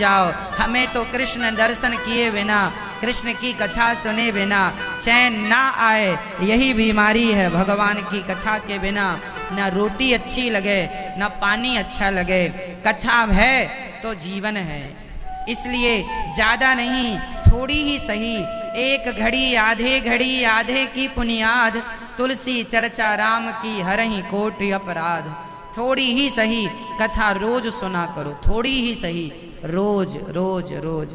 जाओ। हमें तो कृष्ण दर्शन किए बिना, कृष्ण की कथा सुने बिना चैन ना आए, यही बीमारी है भगवान की कथा के बिना। ना रोटी अच्छी लगे, ना पानी अच्छा लगे, कथा है तो जीवन है। इसलिए ज़्यादा नहीं, थोड़ी ही सही, एक घड़ी आधे की पुनियाद, तुलसी चर्चा राम की हरहि कोटि अपराध। थोड़ी ही सही कथा रोज सुना करो, थोड़ी ही सही, रोज रोज रोज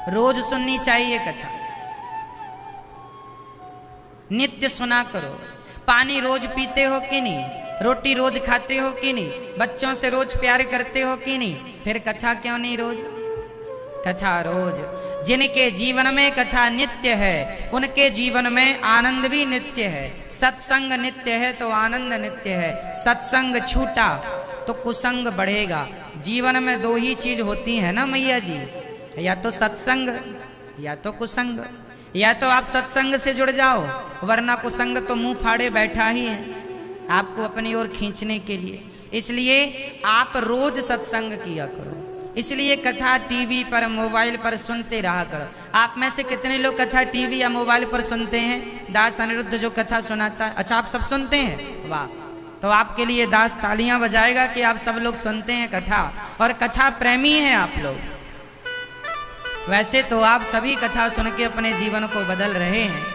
रोज सुननी चाहिए कथा, नित्य सुना करो। पानी रोज पीते हो कि नहीं, रोटी रोज खाते हो कि नहीं, बच्चों से रोज प्यार करते हो कि नहीं, फिर कथा क्यों नहीं रोज? कथा रोज। जिनके जीवन में कथा नित्य है उनके जीवन में आनंद भी नित्य है। सत्संग नित्य है तो आनंद नित्य है। सत्संग छूटा तो कुसंग बढ़ेगा। जीवन में दो ही चीज होती है ना मैया जी, या तो सत्संग या तो कुसंग। या तो आप सत्संग से जुड़ जाओ, वरना कुसंग तो मुंह फाड़े बैठा ही है आपको अपनी ओर खींचने के लिए। इसलिए आप रोज सत्संग किया करो। इसलिए कथा टीवी पर, मोबाइल पर सुनते रहा करो। आप में से कितने लोग कथा टीवी या मोबाइल पर सुनते हैं? दास अनिरुद्ध जो कथा सुनाता है, अच्छा आप सब सुनते हैं, वाह। तो आपके लिए दास तालियां बजाएगा कि आप सब लोग सुनते हैं कथा और कथा प्रेमी हैं आप लोग। वैसे तो आप सभी कथा सुन के अपने जीवन को बदल रहे हैं।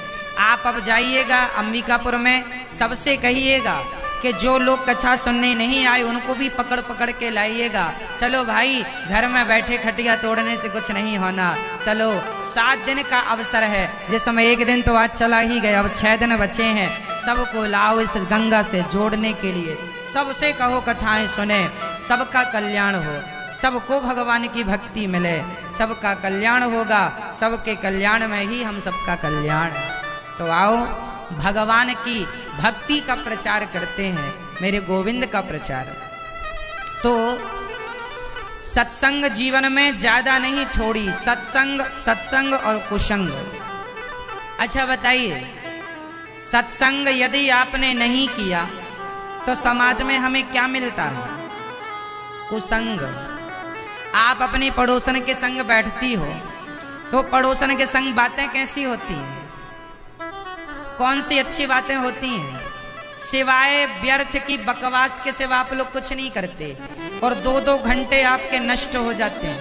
आप अब जाइएगा अंबिकापुर में, सबसे कहिएगा कि जो लोग कथा सुनने नहीं आए उनको भी पकड़ पकड़ के लाइएगा। चलो भाई, घर में बैठे खटिया तोड़ने से कुछ नहीं होना। चलो 7 दिन का अवसर है, जिसमें एक दिन तो आज चला ही गया, अब 6 दिन बचे हैं। सबको लाओ इस गंगा से जोड़ने के लिए। सबसे कहो कथाएं सुने, सबका कल्याण हो, सबको भगवान की भक्ति मिले, सबका कल्याण होगा। सबके कल्याण में ही हम सबका कल्याण है। तो आओ भगवान की भक्ति का प्रचार करते हैं, मेरे गोविंद का प्रचार। तो सत्संग जीवन में ज्यादा नहीं, थोड़ी सत्संग और कुसंग। अच्छा बताइए, सत्संग यदि आपने नहीं किया तो समाज में हमें क्या मिलता है? कुसंग। आप अपने पड़ोसन के संग बैठती हो तो पड़ोसन के संग बातें कैसी होती हैं? कौन सी अच्छी बातें होती हैं? सिवाय व्यर्थ की बकवास के सिवा आप लोग कुछ नहीं करते, और 2-2 घंटे आपके नष्ट हो जाते हैं।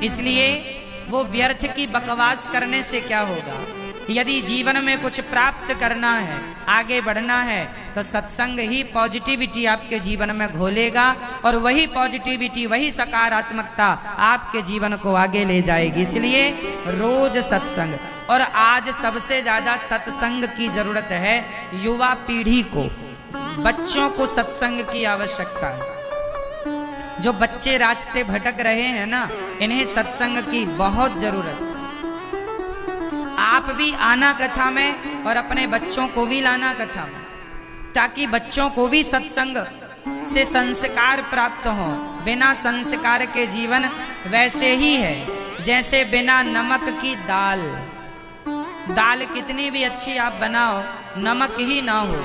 इसलिए वो व्यर्थ की बकवास करने से क्या होगा? यदि जीवन में कुछ प्राप्त करना है, आगे बढ़ना है, तो सत्संग ही पॉजिटिविटी आपके जीवन में घोलेगा, और वही पॉजिटिविटी, वही सकारात्मकता आपके जीवन को आगे ले जाएगी। इसलिए रोज सत्संग। और आज सबसे ज्यादा सत्संग की जरूरत है युवा पीढ़ी को, बच्चों को सत्संग की आवश्यकता है। जो बच्चे रास्ते भटक रहे हैं ना, इन्हें सत्संग की बहुत जरूरत है। आप भी आना कथा में और अपने बच्चों को भी लाना कथा में, ताकि बच्चों को भी सत्संग से संस्कार प्राप्त हो। बिना संस्कार के जीवन वैसे ही है जैसे बिना नमक की दाल। दाल कितनी भी अच्छी आप बनाओ, नमक ही ना हो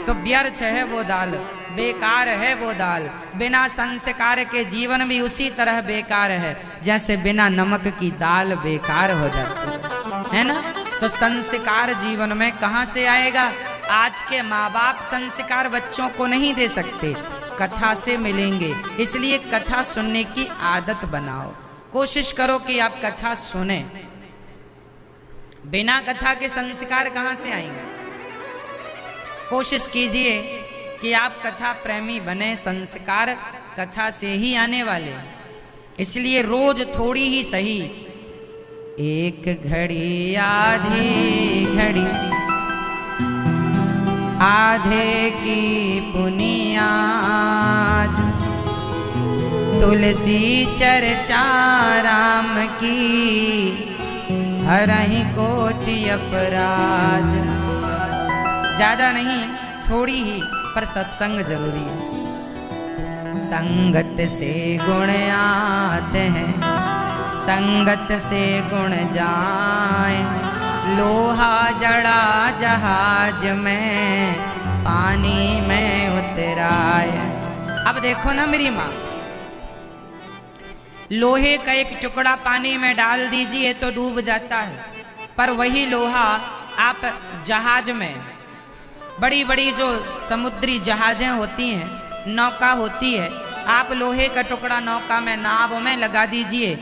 तो व्यर्थ है वो दाल, बेकार है वो दाल। बिना संस्कार के जीवन भी उसी तरह बेकार है जैसे बिना नमक की दाल बेकार हो जाती है ना। तो संस्कार जीवन में कहाँ से आएगा? आज के माँ बाप संस्कार बच्चों को नहीं दे सकते, कथा से मिलेंगे। इसलिए कथा सुनने की आदत बनाओ, कोशिश करो कि आप कथा सुने। बिना कथा के संस्कार कहाँ से आएंगे? कोशिश कीजिए कि आप कथा प्रेमी बने, संस्कार कथा से ही आने वाले। इसलिए रोज थोड़ी ही सही, एक घड़ी आधी घड़ी आधे की पुनियाद, तुलसी चर्चा राम की हरहि कोटि अपराध। ज्यादा नहीं, थोड़ी ही, पर सत्संग जरूरी है। संगत से गुण आते हैं, संगत से गुण जाए, लोहा जड़ा जहाज में पानी में उतराए। अब देखो ना मेरी माँ, लोहे का एक टुकड़ा पानी में डाल दीजिए तो डूब जाता है, पर वही लोहा आप जहाज में, बड़ी बड़ी जो समुद्री जहाजें होती हैं, नौका होती है, आप लोहे का टुकड़ा नौका में, नाव में लगा दीजिए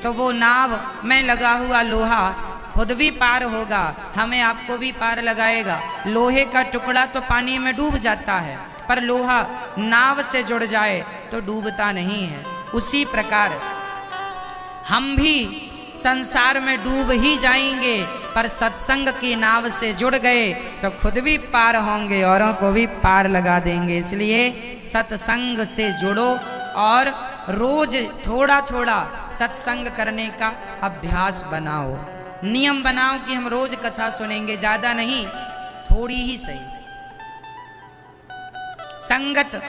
तो वो नाव में लगा हुआ लोहा खुद भी पार होगा, हमें आपको भी पार लगाएगा। लोहे का टुकड़ा तो पानी में डूब जाता है, पर लोहा नाव से जुड़ जाए तो डूबता नहीं है। उसी प्रकार हम भी संसार में डूब ही जाएंगे, पर सत्संग की नाव से जुड़ गए तो खुद भी पार होंगे, औरों को भी पार लगा देंगे। इसलिए सत्संग से जुड़ो और रोज थोड़ा थोड़ा सत्संग करने का अभ्यास बनाओ, नियम बनाओ कि हम रोज कथा सुनेंगे, ज्यादा नहीं, थोड़ी ही सही। संगत,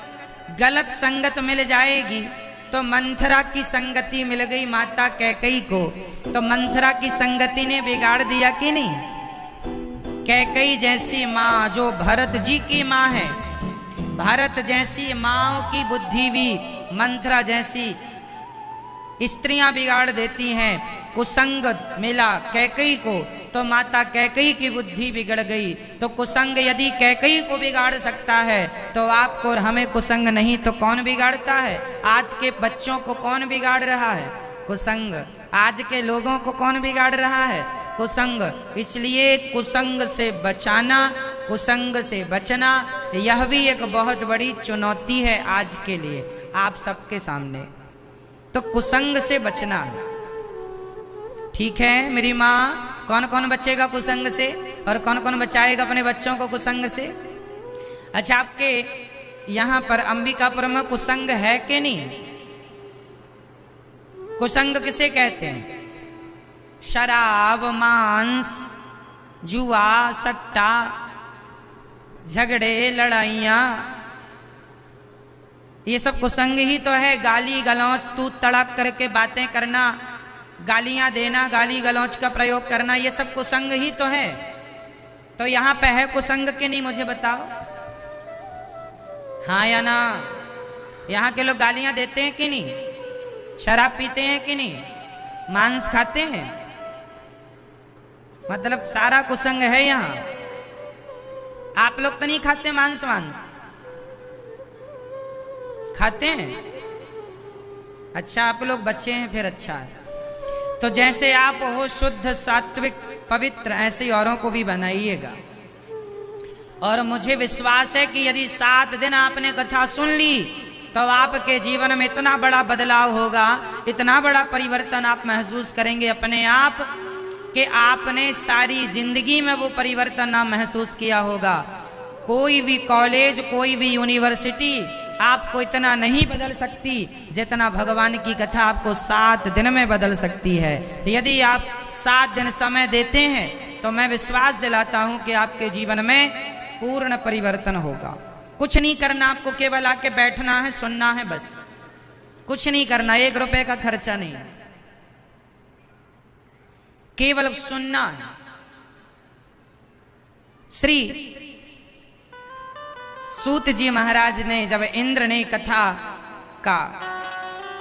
गलत संगत मिल जाएगी तो मंथरा की संगति मिल गई माता कैकई को, तो मंथरा की संगति ने बिगाड़ दिया कि नहीं? कैकई जैसी माँ जो भरत जी की माँ है, भरत जैसी माँओं की बुद्धि भी मंथरा जैसी स्त्रियां बिगाड़ देती हैं। कुसंग मिला कैकई को तो माता कैकई की बुद्धि बिगड़ गई। तो कुसंग यदि कैकई को बिगाड़ सकता है तो आपको और हमें कुसंग नहीं तो कौन बिगाड़ता है? आज के बच्चों को कौन बिगाड़ रहा है? कुसंग। आज के लोगों को कौन बिगाड़ रहा है? कुसंग। इसलिए कुसंग से बचाना, कुसंग से बचना, यह भी एक बहुत बड़ी चुनौती है आज के लिए आप सबके सामने। तो कुसंग से बचना, ठीक है मेरी माँ? कौन कौन बचेगा कुसंग से और कौन कौन बचाएगा अपने बच्चों को कुसंग से? अच्छा, आपके यहाँ पर अंबिकापुर में कुसंग है कि नहीं? कुसंग किसे कहते हैं? शराब, मांस, जुआ, सट्टा, झगड़े, लड़ाइयाँ, ये सब कुसंग ही तो है। गाली गलौच, तू तड़क करके बातें करना, गालियां देना, गाली गलौच का प्रयोग करना, ये सब कुसंग ही तो है। तो यहाँ पे है कुसंग कि नहीं, मुझे बताओ, हाँ या ना? यहाँ के लोग गालियां देते हैं कि नहीं? शराब पीते हैं कि नहीं? मांस खाते हैं? मतलब सारा कुसंग है यहाँ। आप लोग तो नहीं खाते मांस? वांस खाते हैं? अच्छा, आप लोग बच्चे हैं, फिर अच्छा है। तो जैसे आप हो शुद्ध, सात्विक, पवित्र, ऐसे ही औरों को भी बनाइएगा। और मुझे विश्वास है कि यदि 7 दिन आपने कथा सुन ली तो आपके जीवन में इतना बड़ा बदलाव होगा, इतना बड़ा परिवर्तन आप महसूस करेंगे अपने आप कि आपने सारी जिंदगी में वो परिवर्तन ना महसूस किया होगा। कोई भी कॉलेज, कोई भी यूनिवर्सिटी आपको इतना नहीं बदल सकती जितना भगवान की कथा आपको 7 दिन में बदल सकती है। यदि आप 7 दिन समय देते हैं तो मैं विश्वास दिलाता हूं कि आपके जीवन में पूर्ण परिवर्तन होगा। कुछ नहीं करना, आपको केवल आके बैठना है, सुनना है, बस कुछ नहीं करना, 1 रुपए का खर्चा नहीं, केवल सुनना है। श्री सूत जी महाराज ने जब इंद्र ने कथा का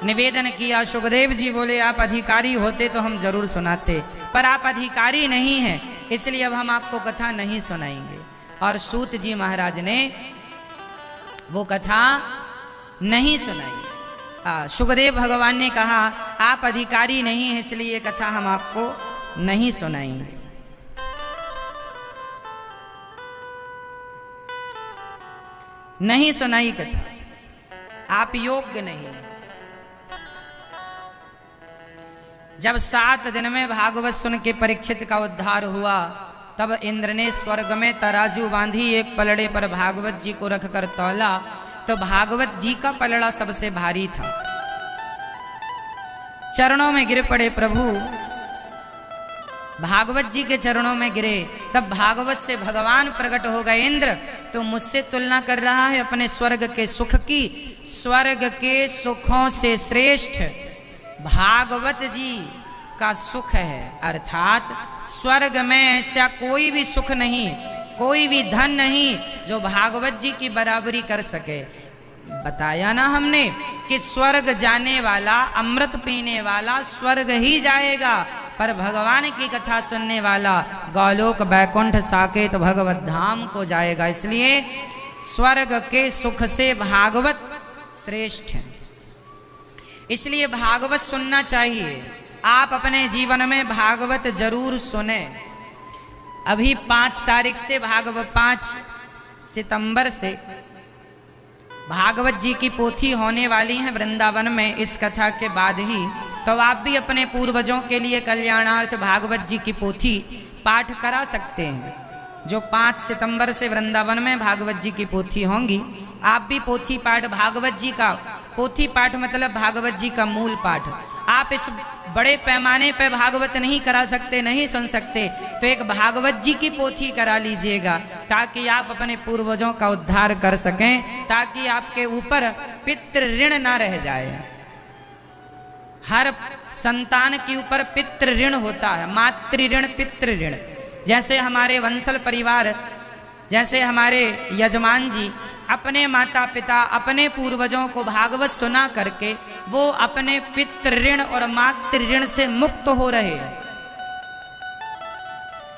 निवेदन किया, सुखदेव जी बोले आप अधिकारी होते तो हम जरूर सुनाते, पर आप अधिकारी नहीं हैं, इसलिए अब हम आपको कथा नहीं सुनाएंगे। और सूत जी महाराज ने वो कथा नहीं सुनाई। सुखदेव भगवान ने कहा आप अधिकारी नहीं हैं, इसलिए ये कथा हम आपको नहीं सुनाएंगे। नहीं सुनाई कथा, आप योग्य नहीं। जब 7 दिन में भागवत सुन के परीक्षित का उद्धार हुआ, तब इंद्र ने स्वर्ग में तराजू बांधी, एक पलड़े पर भागवत जी को रखकर तौला, तो भागवत जी का पलड़ा सबसे भारी था। चरणों में गिर पड़े प्रभु, भागवत जी के चरणों में गिरे। तब भागवत से भगवान प्रकट हो गए। इंद्र तो मुझसे तुलना कर रहा है अपने स्वर्ग के सुख की, स्वर्ग के सुखों से श्रेष्ठ भागवत जी का सुख है। अर्थात स्वर्ग में ऐसा कोई भी सुख नहीं, कोई भी धन नहीं जो भागवत जी की बराबरी कर सके। बताया ना हमने कि स्वर्ग जाने वाला, अमृत पीने वाला स्वर्ग ही जाएगा, पर भगवान की कथा सुनने वाला गौलोक बैकुंठ साकेत भगवत धाम को जाएगा। इसलिए स्वर्ग के सुख से भागवत श्रेष्ठ है। इसलिए भागवत सुनना चाहिए। आप अपने जीवन में भागवत जरूर सुने। अभी 5 तारीख से 5 सितंबर से भागवत जी की पोथी होने वाली है वृंदावन में। इस कथा के बाद ही तो आप भी अपने पूर्वजों के लिए कल्याणार्थ भागवत जी की पोथी पाठ करा सकते हैं। जो 5 सितंबर से वृंदावन में भागवत जी की पोथी होंगी, आप भी पोथी पाठ, भागवत जी का पोथी पाठ मतलब भागवत जी का मूल पाठ। आप इस बड़े पैमाने पर भागवत नहीं करा सकते, नहीं सुन सकते, तो एक भागवत जी की पोथी करा लीजिएगा, ताकि आप अपने पूर्वजों का उद्धार कर सकें, ताकि आपके ऊपर पितृ ऋण ना रह जाए। हर संतान के ऊपर पितृ ऋण होता है, मातृ ऋण, पितृ ऋण। जैसे हमारे वंशल परिवार, जैसे हमारे यजमान जी अपने माता पिता, अपने पूर्वजों को भागवत सुना करके वो अपने पितृ ऋण और मातृ ऋण से मुक्त हो रहे हैं।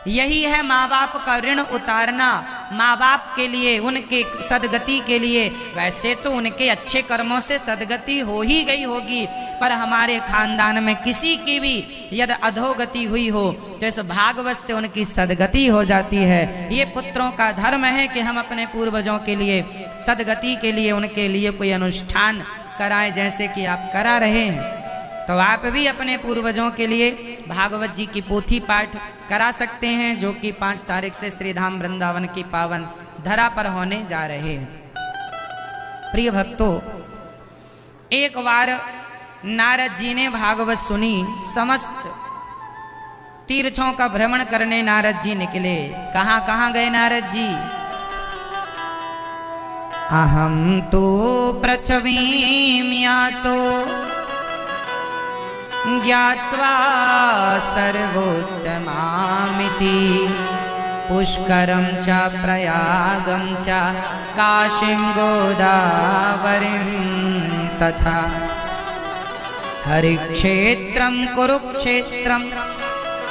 यही है माँ बाप का ऋण उतारना, माँ बाप के लिए, उनके सदगति के लिए। वैसे तो उनके अच्छे कर्मों से सदगति हो ही गई होगी, पर हमारे खानदान में किसी की भी यदि अधोगति हुई हो तो इस भागवत से उनकी सदगति हो जाती है। ये पुत्रों का धर्म है कि हम अपने पूर्वजों के लिए, सदगति के लिए, उनके लिए कोई अनुष्ठान कराएं, जैसे कि आप करा रहे हैं। तो आप भी अपने पूर्वजों के लिए भागवत जी की पोथी पाठ करा सकते हैं, जो कि 5 तारीख से श्रीधाम वृंदावन की पावन धरा पर होने जा रहे हैं। प्रिय भक्तों, एक बार नारद जी ने भागवत सुनी। समस्त तीर्थों का भ्रमण करने नारद जी निकले। कहाँ कहाँ गए नारद जी? अहम तो पृथ्वीं यातो ज्ञात्वा सर्वोत्तमामिति पुष्करं च प्रयागं च काशीं गोदावरीं तथा हरिक्षेत्रं कुरुक्षेत्रं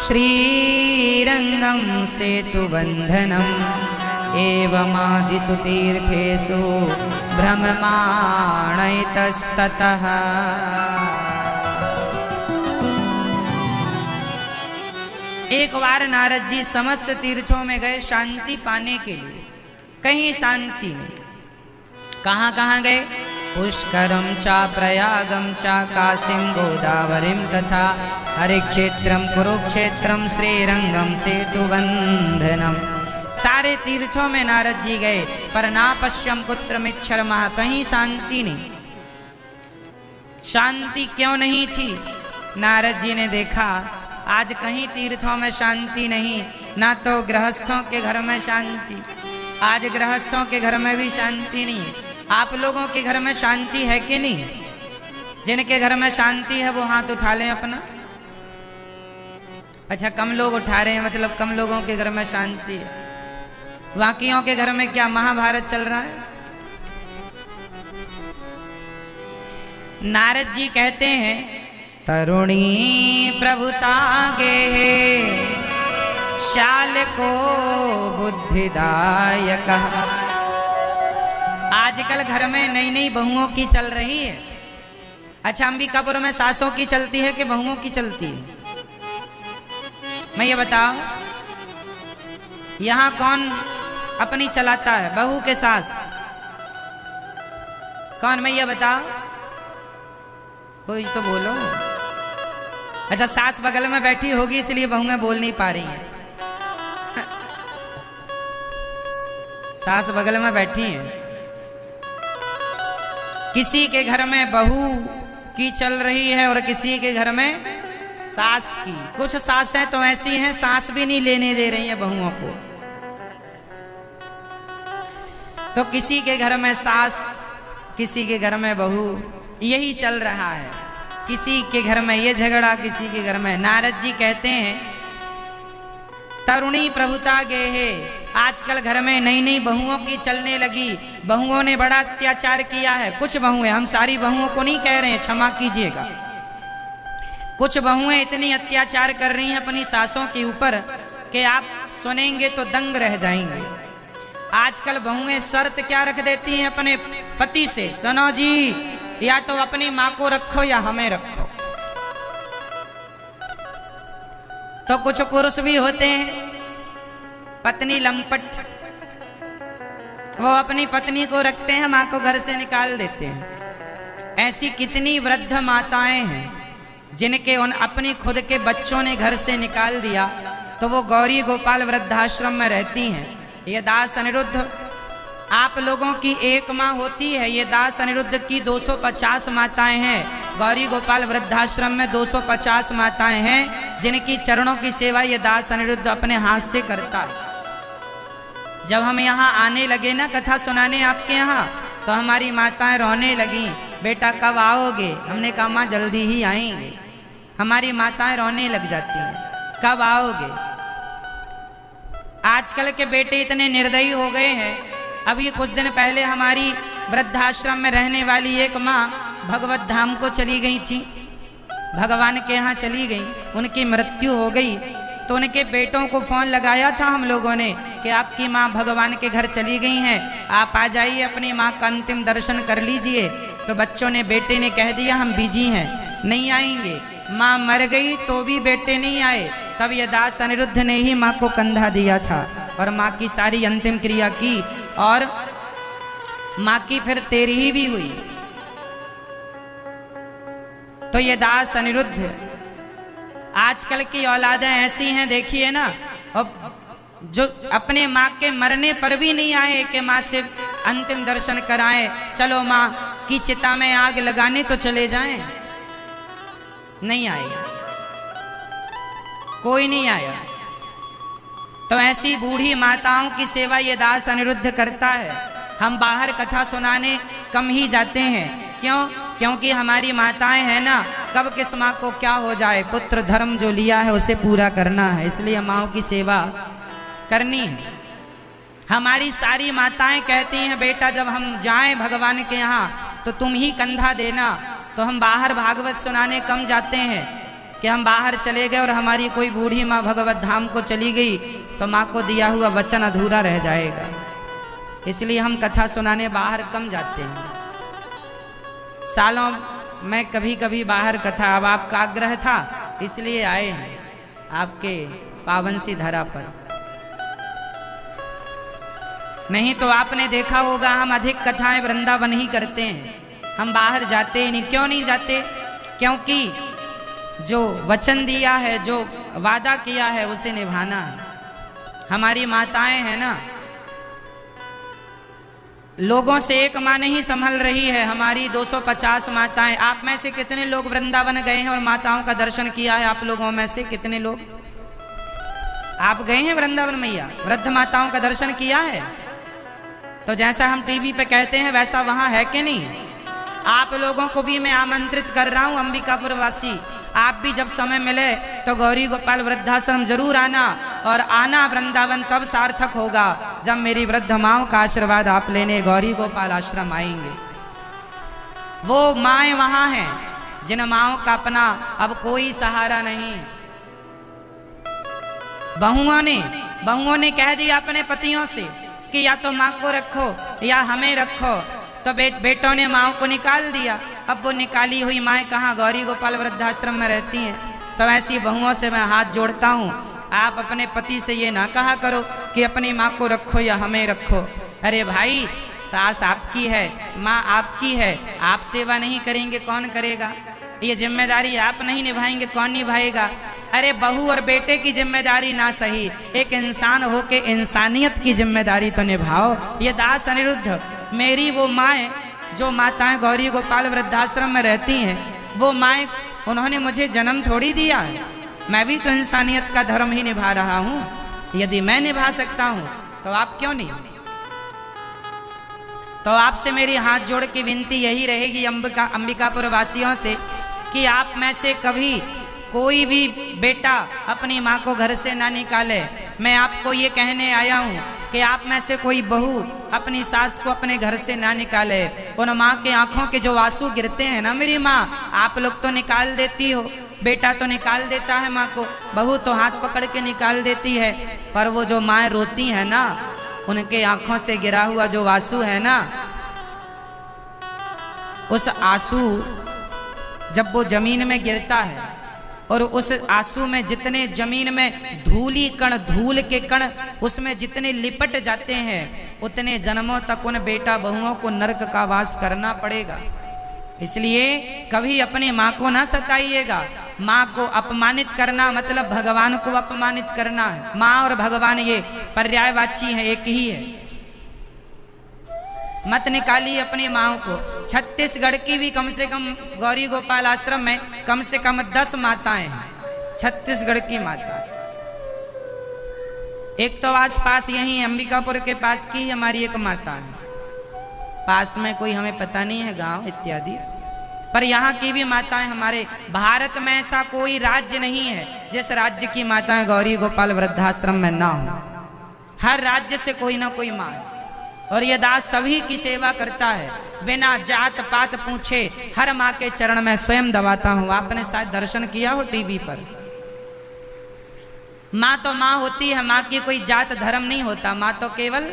श्रीरंगं सेतुबन्धनम् एवमादिषु तीर्थेषु भ्रममाणैतस्ततः। एक बार नारद जी समस्त तीर्थों में गए शांति पाने के लिए। कहीं शांति नहीं। कहाँ कहाँ गए? पुष्करम चा प्रयागम चा काशीं गोदावरीं तथा हरिक्षेत्रम कुरुक्षेत्रम श्रीरंगम सेतुबंधनम। सारे तीर्थों में नारद जी गए, पर ना पश्यम कुत्रमिच्छर्मः, कहीं शांति नहीं। शांति क्यों नहीं थी? नारद जी ने देखा आज कहीं तीर्थों में शांति नहीं, ना तो गृहस्थों के घर में शांति। आज गृहस्थों के घर में भी शांति नहीं है। आप लोगों के घर में शांति है कि नहीं? जिनके घर में शांति है वो हाथ उठा लें अपना। अच्छा, कम लोग उठा रहे हैं, मतलब कम लोगों के घर में शांति है। बाकियों के घर में क्या महाभारत चल रहा है? नारद जी कहते हैं तरुणी प्रभुतागे शाल को बुद्धिदायक। आजकल घर में नई नई बहुओं की चल रही है। अच्छा, अंबिकापुर में सासों की चलती है कि बहुओं की चलती है? मैं ये बताओ, यहाँ कौन अपनी चलाता है, बहू के सास? कौन? मैं ये बताओ, कोई तो बोलो। अच्छा, सास बगल में बैठी होगी इसलिए बहुएं बोल नहीं पा रही हैं। सास बगल में बैठी है। किसी के घर में बहू की चल रही है और किसी के घर में सास की। कुछ सासें तो ऐसी हैं सांस भी नहीं लेने दे रही हैं बहुओं को। तो किसी के घर में सास, किसी के घर में बहू, यही चल रहा है। किसी के घर में ये झगड़ा, किसी के घर में। नारद जी कहते हैं तरुणी प्रभुता गेहे। आजकल घर में नई नई बहुओं की चलने लगी, बहुओं ने बड़ा अत्याचार किया है। कुछ बहुएं, हम सारी बहुओं को नहीं कह रहे हैं, क्षमा कीजिएगा, कुछ बहुएं इतनी अत्याचार कर रही हैं अपनी सासों के ऊपर कि आप सुनेंगे तो दंग रह जाएंगे। आजकल बहुएं शर्त क्या रख देती हैं अपने पति से, सुनो जी, या तो अपनी माँ को रखो या हमें रखो। तो कुछ पुरुष भी होते हैं पत्नी लंपट, वो अपनी पत्नी को रखते हैं, माँ को घर से निकाल देते हैं। ऐसी कितनी वृद्ध माताएं हैं जिनके उन अपनी खुद के बच्चों ने घर से निकाल दिया, तो वो गौरी गोपाल वृद्धाश्रम में रहती हैं। ये दास अनिरुद्ध आप लोगों की एक माँ होती है, ये दास अनिरुद्ध की 250 माताएं हैं। गौरी गोपाल वृद्धाश्रम में 250 माताएं हैं जिनकी चरणों की सेवा ये दास अनिरुद्ध अपने हाथ से करता है। जब हम यहाँ आने लगे ना कथा सुनाने आपके यहाँ, तो हमारी माताएं रोने लगी, बेटा कब आओगे? हमने कहा माँ जल्दी ही आएंगे। हमारी माताएं रोने लग जाती हैं, कब आओगे? आजकल के बेटे इतने निर्दयी हो गए हैं। अभी कुछ दिन पहले हमारी वृद्धाश्रम में रहने वाली एक माँ भगवत धाम को चली गई थी, भगवान के यहाँ चली गई, उनकी मृत्यु हो गई। तो उनके बेटों को फोन लगाया था हम लोगों ने कि आपकी माँ भगवान के घर चली गई हैं, आप आ जाइए, अपनी माँ का अंतिम दर्शन कर लीजिए। तो बच्चों ने, बेटे ने कह दिया हम बिजी हैं, नहीं आएंगे। माँ मर गई तो भी बेटे नहीं आए। तब ये दास अनिरुद्ध ने ही माँ को कंधा दिया था और माँ की सारी अंतिम क्रिया की, और माँ की फिर तेरही भी हुई। तो ये दास अनिरुद्ध, आजकल की औलादें ऐसी हैं, देखिए ना, अब जो अपने माँ के मरने पर भी नहीं आए कि माँ से अंतिम दर्शन कराएं, चलो माँ की चिता में आग लगाने तो चले जाएं, नहीं आए, कोई नहीं आया। तो ऐसी बूढ़ी माताओं की सेवा ये दास अनिरुद्ध करता है। हम बाहर कथा सुनाने कम ही जाते हैं, क्यों? क्योंकि हमारी माताएं हैं ना, कब किस माँ को क्या हो जाए, पुत्र धर्म जो लिया है उसे पूरा करना है, इसलिए माँओं की सेवा करनी है। हमारी सारी माताएं कहती हैं बेटा जब हम जाएं भगवान के यहाँ तो तुम ही कंधा देना। तो हम बाहर भागवत सुनाने कम जाते हैं कि हम बाहर चले गए और हमारी कोई बूढ़ी माँ भगवत धाम को चली गई तो माँ को दिया हुआ वचन अधूरा रह जाएगा, इसलिए हम कथा सुनाने बाहर कम जाते हैं। सालों में कभी कभी बाहर कथा, अब आपका आग्रह था इसलिए आए हैं आपके पावन सी धरा पर, नहीं तो आपने देखा होगा हम अधिक कथाएं वृंदावन ही करते हैं, हम बाहर जाते ही नहीं। क्यों नहीं जाते? क्योंकि जो वचन दिया है, जो वादा किया है उसे निभाना है। हमारी माताएं हैं ना, लोगों से एक माँ नहीं संभल रही है, हमारी 250 माताएं। आप में से कितने लोग वृंदावन गए हैं और माताओं का दर्शन किया है? आप लोगों में से कितने लोग आप गए हैं वृंदावन मैया, वृद्ध माताओं का दर्शन किया है? तो जैसा हम टीवी पे कहते हैं वैसा वहां है कि नहीं? आप लोगों को भी मैं आमंत्रित कर रहा हूं, अंबिकापुर वासी, आप भी जब समय मिले तो गौरी गोपाल वृद्धाश्रम जरूर आना, और आना वृंदावन तब सार्थक होगा जब मेरी वृद्ध माँओं का आशीर्वाद आप लेने गौरी गोपाल आश्रम आएंगे। वो माएँ वहां हैं जिन माँओं का अपना अब कोई सहारा नहीं। बहुओं ने कह दिया अपने पतियों से कि या तो माँ को रखो या हमें रखो, तो बेटों ने माँ को निकाल दिया। अब वो निकाली हुई माँ कहाँ गौरी गोपाल वृद्धाश्रम में रहती हैं। तो ऐसी बहुओं से मैं हाथ जोड़ता हूँ, आप अपने पति से ये ना कहा करो कि अपनी माँ को रखो या हमें रखो। अरे भाई, सास आपकी है, माँ आपकी है, आप सेवा नहीं करेंगे कौन करेगा? ये जिम्मेदारी आप नहीं निभाएंगे कौन निभाएगा? अरे बहू और बेटे की जिम्मेदारी ना सही, एक इंसान हो के इंसानियत की जिम्मेदारी तो निभाओ। ये दास अनिरुद्ध, मेरी वो माएँ जो माताएं गौरी गोपाल वृद्धाश्रम में रहती हैं, वो माएँ उन्होंने मुझे जन्म थोड़ी दिया है, मैं भी तो इंसानियत का धर्म ही निभा रहा हूँ। यदि मैं निभा सकता हूँ तो आप क्यों नहीं? तो आपसे मेरी हाथ जोड़ के विनती यही रहेगी अंबिकापुर वासियों से कि आप में से कभी कोई भी बेटा अपनी माँ को घर से ना निकाले। मैं आपको ये कहने आया हूँ कि आप में से कोई बहू अपनी सास को अपने घर से ना निकाले। उन माँ के आंखों के जो आंसू गिरते हैं ना, मेरी माँ आप लोग तो निकाल देती हो, बेटा तो निकाल देता है माँ को, बहू तो हाथ पकड़ के निकाल देती है, पर वो जो माँ रोती है ना, उनके आंखों से गिरा हुआ जो आंसू है ना, उस आंसू जब वो जमीन में गिरता है और उस आंसू में जितने जमीन में धूली कण, धूल के कण उसमें जितने लिपट जाते हैं, उतने जन्मों तक उन बेटा बहुओं को नरक का वास करना पड़ेगा। इसलिए कभी अपनी माँ को ना सताइएगा। माँ को अपमानित करना मतलब भगवान को अपमानित करना है। माँ और भगवान ये पर्यायवाची है, एक ही है। मत निकालिए अपनी माँ को। छत्तीसगढ़ की भी कम से कम गौरी गोपाल आश्रम में कम से कम 10 माताएं हैं, छत्तीसगढ़ की माता। एक तो आस पास यहीं अंबिकापुर के पास की हमारी एक माता है, पास में कोई हमें पता नहीं है गांव इत्यादि, पर यहाँ की भी माताएं। हमारे भारत में ऐसा कोई राज्य नहीं है जिस राज्य की माताएं गौरी गोपाल वृद्धाश्रम में ना हो। हर राज्य से कोई ना कोई माँ है और ये दास सभी की सेवा करता है बिना जात पात पूछे। हर माँ के चरण में स्वयं दबाता हूँ। आपने शायद दर्शन किया हो टीवी पर। माँ तो माँ होती है, माँ की कोई जात धर्म नहीं होता, माँ तो केवल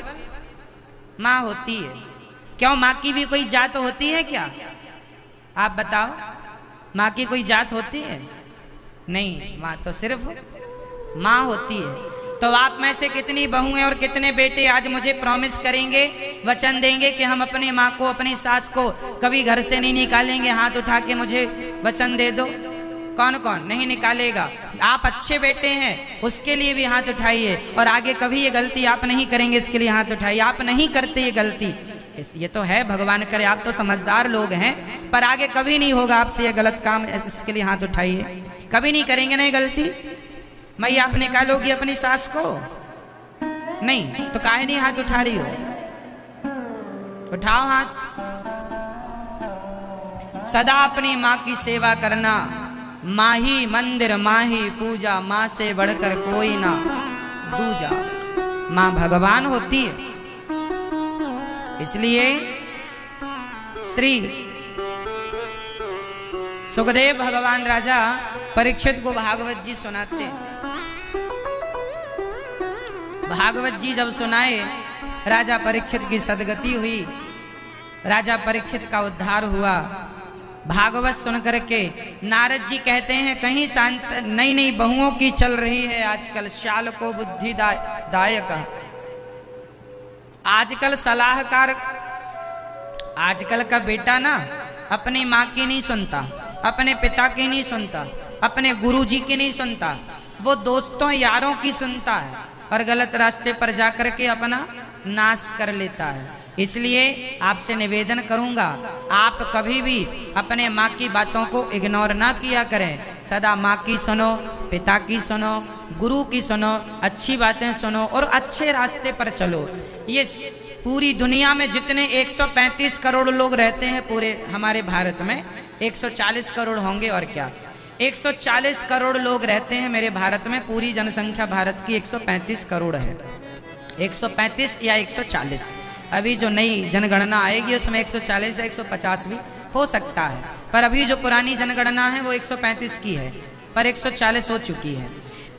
माँ होती है। क्यों, माँ की भी कोई जात होती है क्या? आप बताओ, माँ की कोई जात होती है? नहीं, माँ तो सिर्फ माँ होती है। तो आप में से कितनी बहुएं और कितने बेटे आज मुझे प्रॉमिस करेंगे, वचन देंगे कि हम अपनी माँ को, अपनी सास को कभी घर से नहीं निकालेंगे? हाथ उठा के मुझे वचन दे दो। कौन कौन नहीं निकालेगा? आप अच्छे बेटे हैं उसके लिए भी हाथ उठाइए, और आगे कभी ये गलती आप नहीं करेंगे इसके लिए हाथ उठाइए। आप नहीं करते ये गलती, ये तो है भगवान करे, आप तो समझदार लोग हैं, पर आगे कभी नहीं होगा आपसे ये गलत काम, इसके लिए हाथ उठाइए। कभी नहीं करेंगे ना ये गलती। मैं आप निकालोगी अपनी सास को? नहीं, तो काहे नहीं हाथ उठा रही हो? उठाओ हाथ। सदा अपनी माँ की सेवा करना। माँ ही मंदिर, माँ ही पूजा, माँ से बढ़कर कोई ना दूजा। माँ भगवान होती है। इसलिए श्री सुखदेव भगवान राजा परीक्षित को भागवत जी सुनाते हैं। भागवत जी जब सुनाए, राजा परीक्षित की सदगति हुई, राजा परीक्षित का उद्धार हुआ। भागवत सुनकर के नारद जी कहते हैं, कहीं शांत नई नई बहुओं की चल रही है आजकल, शाल को बुद्धि दायक। आजकल सलाहकार, आजकल का बेटा ना अपनी माँ की नहीं सुनता, अपने पिता की नहीं सुनता, अपने गुरुजी की नहीं सुनता, वो दोस्तों यारों की सुनता है और गलत रास्ते पर जाकर के अपना नाश कर लेता है। इसलिए आपसे निवेदन करूंगा, आप कभी भी अपने माँ की बातों को इग्नोर ना किया करें। सदा माँ की सुनो, पिता की सुनो, गुरु की सुनो, अच्छी बातें सुनो और अच्छे रास्ते पर चलो। ये पूरी दुनिया में जितने 135 करोड़ लोग रहते हैं पूरे हमारे भारत में, 140 करोड़ होंगे और क्या, 140 करोड़ लोग रहते हैं मेरे भारत में। पूरी जनसंख्या भारत की 135 करोड़ है, 135 या 140। अभी जो नई जनगणना आएगी उसमें 140 या 150 भी हो सकता है, पर अभी जो पुरानी जनगणना है वो 135 की है, पर 140 हो चुकी है।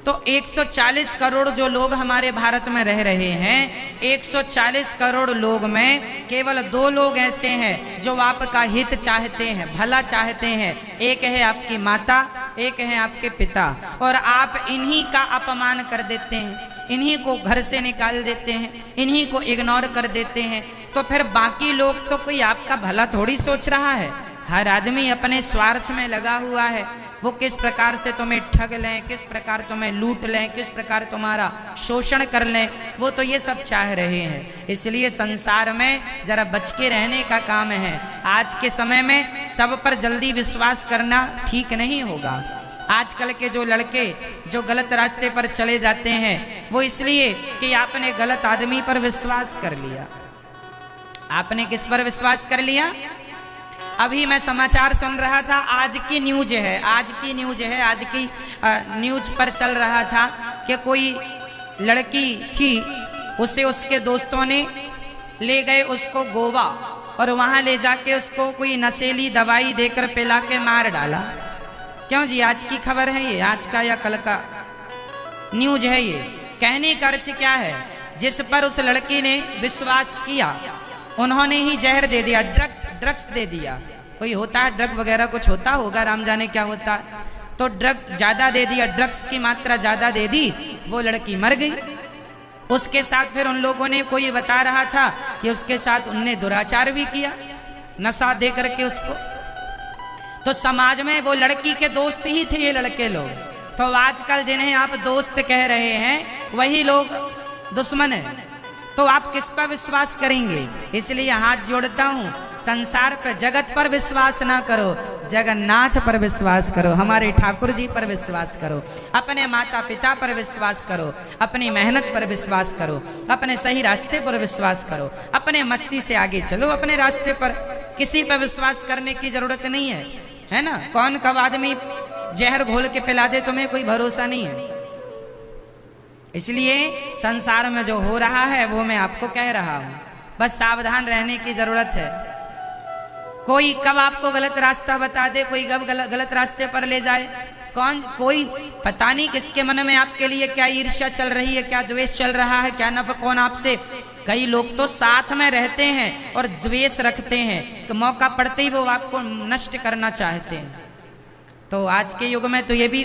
तो 140 करोड़ जो लोग हमारे भारत में रह रहे हैं, 140 करोड़ लोग में केवल 2 लोग ऐसे हैं जो आपका हित चाहते हैं, भला चाहते हैं। एक है आपकी माता, एक है आपके पिता, और आप इन्हीं का अपमान कर देते हैं, इन्हीं को घर से निकाल देते हैं, इन्हीं को इग्नोर कर देते हैं। तो फिर बाकी लोग तो कोई आपका भला थोड़ी सोच रहा है। हर आदमी अपने स्वार्थ में लगा हुआ है। वो किस प्रकार से तुम्हें ठग लें, किस प्रकार तुम्हें लूट लें, किस प्रकार तुम्हारा शोषण कर लें, वो तो ये सब चाह रहे हैं। इसलिए संसार में जरा बच के रहने का काम है। आज के समय में सब पर जल्दी विश्वास करना ठीक नहीं होगा। आजकल के जो लड़के जो गलत रास्ते पर चले जाते हैं, वो इसलिए कि आपने गलत आदमी पर विश्वास कर लिया। आपने किस पर विश्वास कर लिया? अभी मैं समाचार सुन रहा था, आज की न्यूज है, आज की न्यूज पर चल रहा था कि कोई लड़की थी, उसे उसके दोस्तों ने ले गए उसको गोवा, और वहां ले जाके उसको कोई नशीली दवाई देकर पिला के मार डाला। क्यों जी, आज की खबर है ये, आज का या कल का न्यूज है ये। कहने का अर्थ क्या है, जिस पर उस लड़की ने विश्वास किया उन्होंने ही जहर दे दिया, ड्रग्स दे दिया। कोई होता है ड्रग वगैरह, कुछ होता होगा, राम जाने क्या होता है, तो ड्रग ज्यादा दे दिया, ड्रग्स की मात्रा ज्यादा दे दी, वो लड़की मर गई। उसके साथ फिर उन लोगों ने, कोई बता रहा था कि उसके साथ उनने दुराचार भी किया नशा दे करके उसको। तो समाज में वो लड़की के दोस्त ही थे ये लड़के लोग। तो आजकल जिन्हें आप दोस्त कह रहे हैं वही लोग दुश्मन है, तो आप किस पर विश्वास करेंगे? इसलिए हाथ जोड़ता हूं, संसार पर, जगत पर विश्वास ना करो, जगन्नाथ पर विश्वास करो, हमारे ठाकुर जी पर विश्वास करो, अपने माता पिता पर विश्वास करो, अपनी मेहनत पर विश्वास करो, अपने सही रास्ते पर विश्वास करो, अपने मस्ती से आगे चलो अपने रास्ते पर। किसी पर विश्वास करने की जरूरत नहीं है ना। कौन कब आदमी जहर घोल के पिला दे, तुम्हें कोई भरोसा नहीं है। इसलिए संसार में जो हो रहा है वो मैं आपको कह रहा हूं, बस सावधान रहने की जरूरत है। कोई कब आपको गलत रास्ता बता दे, कोई कब गलत रास्ते पर ले जाए, कोई पता नहीं किसके मन में आपके लिए क्या ईर्ष्या चल रही है, क्या द्वेष चल रहा है, क्या नफरत, कौन आपसे। कई लोग तो साथ में रहते हैं और द्वेष रखते हैं कि मौका पड़ते ही वो आपको नष्ट करना चाहते हैं। तो आज के युग में तो ये भी